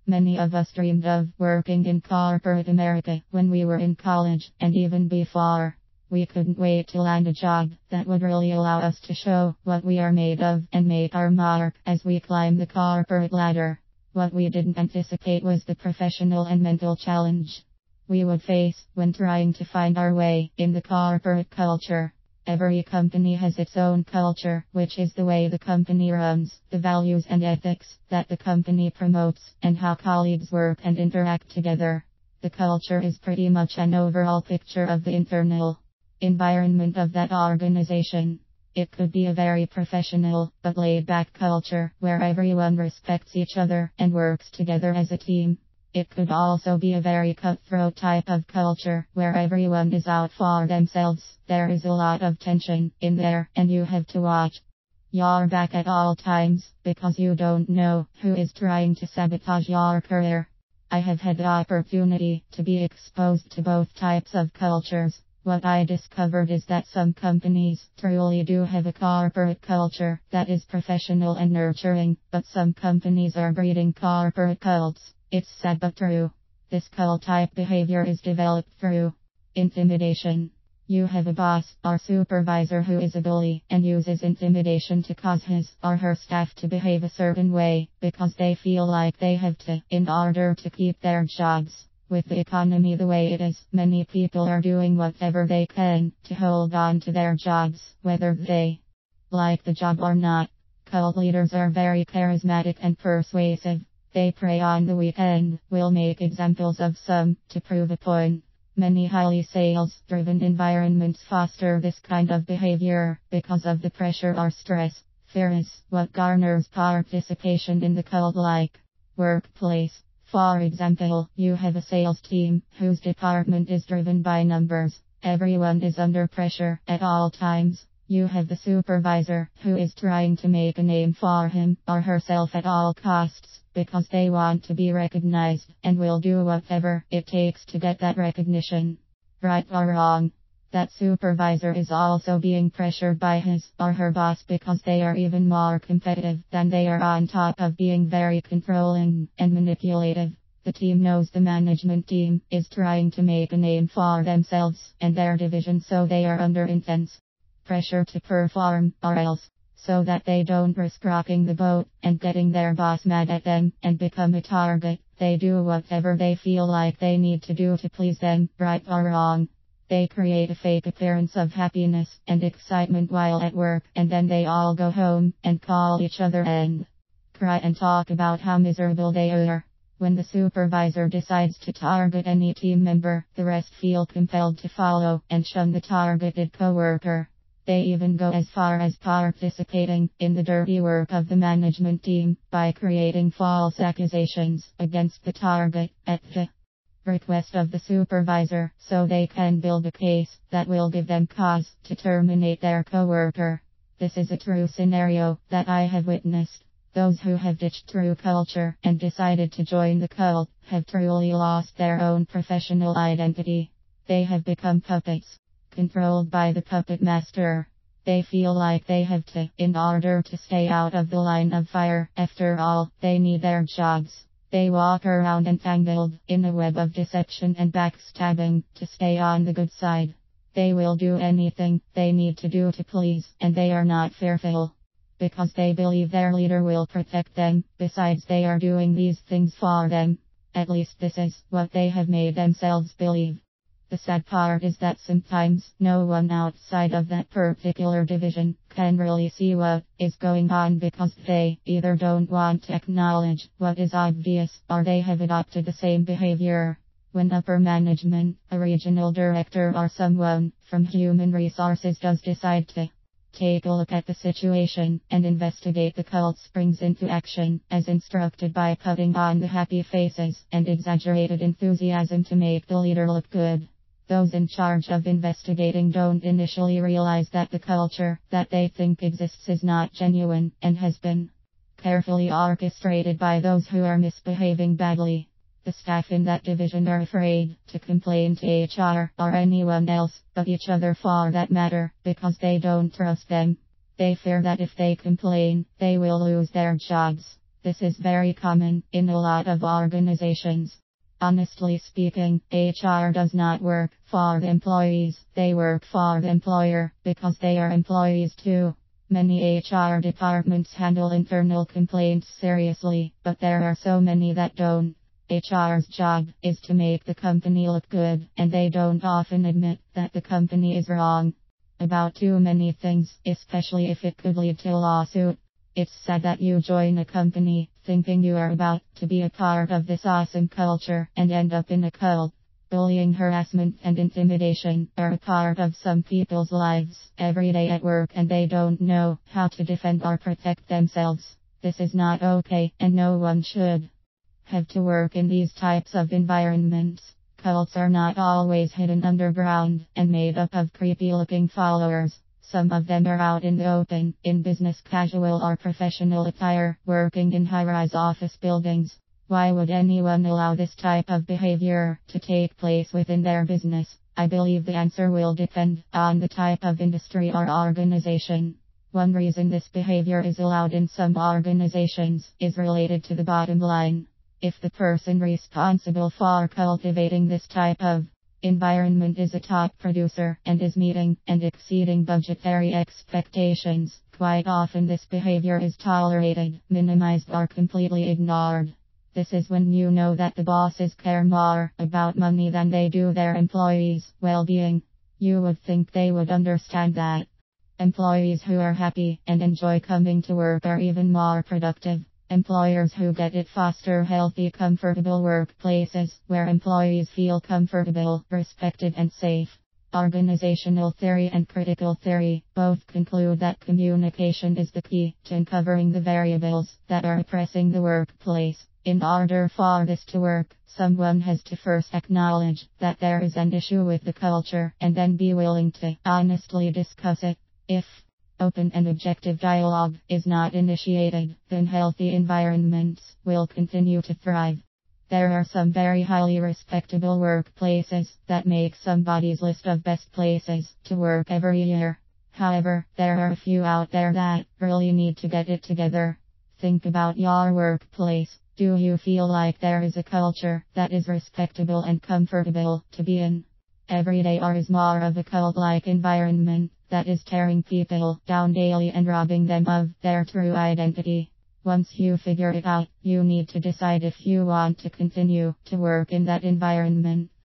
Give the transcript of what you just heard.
Many of us dreamed of working in corporate America when we were in college, and even before. We couldn't wait to land a job that would really allow us to show what we are made of and make our mark as we climb the corporate ladder. What we didn't anticipate was the professional and mental challenge we would face when trying to find our way in the corporate culture. Every company has its own culture, which is the way the company runs, the values and ethics that the company promotes, and how colleagues work and interact together. The culture is pretty much an overall picture of the internal environment of that organization. It could be a very professional, but laid-back culture, where everyone respects each other and works together as a team. It could also be a very cutthroat type of culture, where everyone is out for themselves. There is a lot of tension in there, and you have to watch your back at all times, because you don't know who is trying to sabotage your career. I have had the opportunity to be exposed to both types of cultures. What I discovered is that some companies truly do have a corporate culture that is professional and nurturing, but some companies are breeding corporate cults. It's sad but true. This cult-type behavior is developed through intimidation. You have a boss or supervisor who is a bully and uses intimidation to cause his or her staff to behave a certain way because they feel like they have to in order to keep their jobs. With the economy the way it is, many people are doing whatever they can to hold on to their jobs, whether they like the job or not. Cult leaders are very charismatic and persuasive. They prey on the weak and will make examples of some to prove a point. Many highly sales-driven environments foster this kind of behavior because of the pressure or stress. Fear is what garners participation in the cult-like workplace. For example, you have a sales team whose department is driven by numbers. Everyone is under pressure at all times. You have the supervisor who is trying to make a name for him or herself at all costs because they want to be recognized and will do whatever it takes to get that recognition. Right or wrong, that supervisor is also being pressured by his or her boss because they are even more competitive than they are, on top of being very controlling and manipulative. The team knows the management team is trying to make a name for themselves and their division, so they are under intense pressure to perform, or else, so that they don't risk rocking the boat and getting their boss mad at them and become a target. They do whatever they feel like they need to do to please them, right or wrong. They create a fake appearance of happiness and excitement while at work, and then they all go home and call each other and cry and talk about how miserable they are. When the supervisor decides to target any team member, the rest feel compelled to follow and shun the targeted coworker. They even go as far as participating in the dirty work of the management team by creating false accusations against the target at the request of the supervisor, so they can build a case that will give them cause to terminate their coworker. This is a true scenario that I have witnessed. Those who have ditched true culture and decided to join the cult have truly lost their own professional identity. They have become puppets, controlled by the puppet master. They feel like they have to in order to stay out of the line of fire. After all, they need their jobs. They walk around entangled in a web of deception and backstabbing to stay on the good side. They will do anything they need to do to please, and they are not fearful because they believe their leader will protect them. Besides, they are doing these things for them. At least this is what they have made themselves believe. The sad part is that sometimes no one outside of that particular division can really see what is going on because they either don't want to acknowledge what is obvious or they have adopted the same behavior. When upper management, a regional director or someone from human resources does decide to take a look at the situation and investigate, the cult springs into action, as instructed, by putting on the happy faces and exaggerated enthusiasm to make the leader look good. Those in charge of investigating don't initially realize that the culture that they think exists is not genuine and has been carefully orchestrated by those who are misbehaving badly. The staff in that division are afraid to complain to HR or anyone else but each other for that matter because they don't trust them. They fear that if they complain, they will lose their jobs. This is very common in a lot of organizations. Honestly speaking, HR does not work for the employees, they work for the employer because they are employees too. Many HR departments handle internal complaints seriously, but there are so many that don't. HR's job is to make the company look good, and they don't often admit that the company is wrong about too many things, especially if it could lead to a lawsuit. It's sad that you join a company thinking you are about to be a part of this awesome culture and end up in a cult. Bullying, harassment, and intimidation are a part of some people's lives every day at work, and they don't know how to defend or protect themselves. This is not okay, and no one should have to work in these types of environments. Cults are not always hidden underground and made up of creepy-looking followers. Some of them are out in the open, in business casual or professional attire, working in high-rise office buildings. Why would anyone allow this type of behavior to take place within their business? I believe the answer will depend on the type of industry or organization. One reason this behavior is allowed in some organizations is related to the bottom line. If the person responsible for cultivating this type of environment is a top producer and is meeting and exceeding budgetary expectations, quite often this behavior is tolerated, minimized, or completely ignored. This is when you know that the bosses care more about money than they do their employees' well-being. You would think they would understand that. Employees who are happy and enjoy coming to work are even more productive. Employers who get it foster healthy, comfortable workplaces where employees feel comfortable, respected, and safe. Organizational theory and critical theory both conclude that communication is the key to uncovering the variables that are oppressing the workplace. In order for this to work, someone has to first acknowledge that there is an issue with the culture and then be willing to honestly discuss it. If open and objective dialogue is not initiated, then healthy environments will continue to thrive. There are some very highly respectable workplaces that make somebody's list of best places to work every year. However, there are a few out there that really need to get it together. Think about your workplace. Do you feel like there is a culture that is respectable and comfortable to be in every day, or is more of a cult-like environment that is tearing people down daily and robbing them of their true identity? Once you figure it out, you need to decide if you want to continue to work in that environment.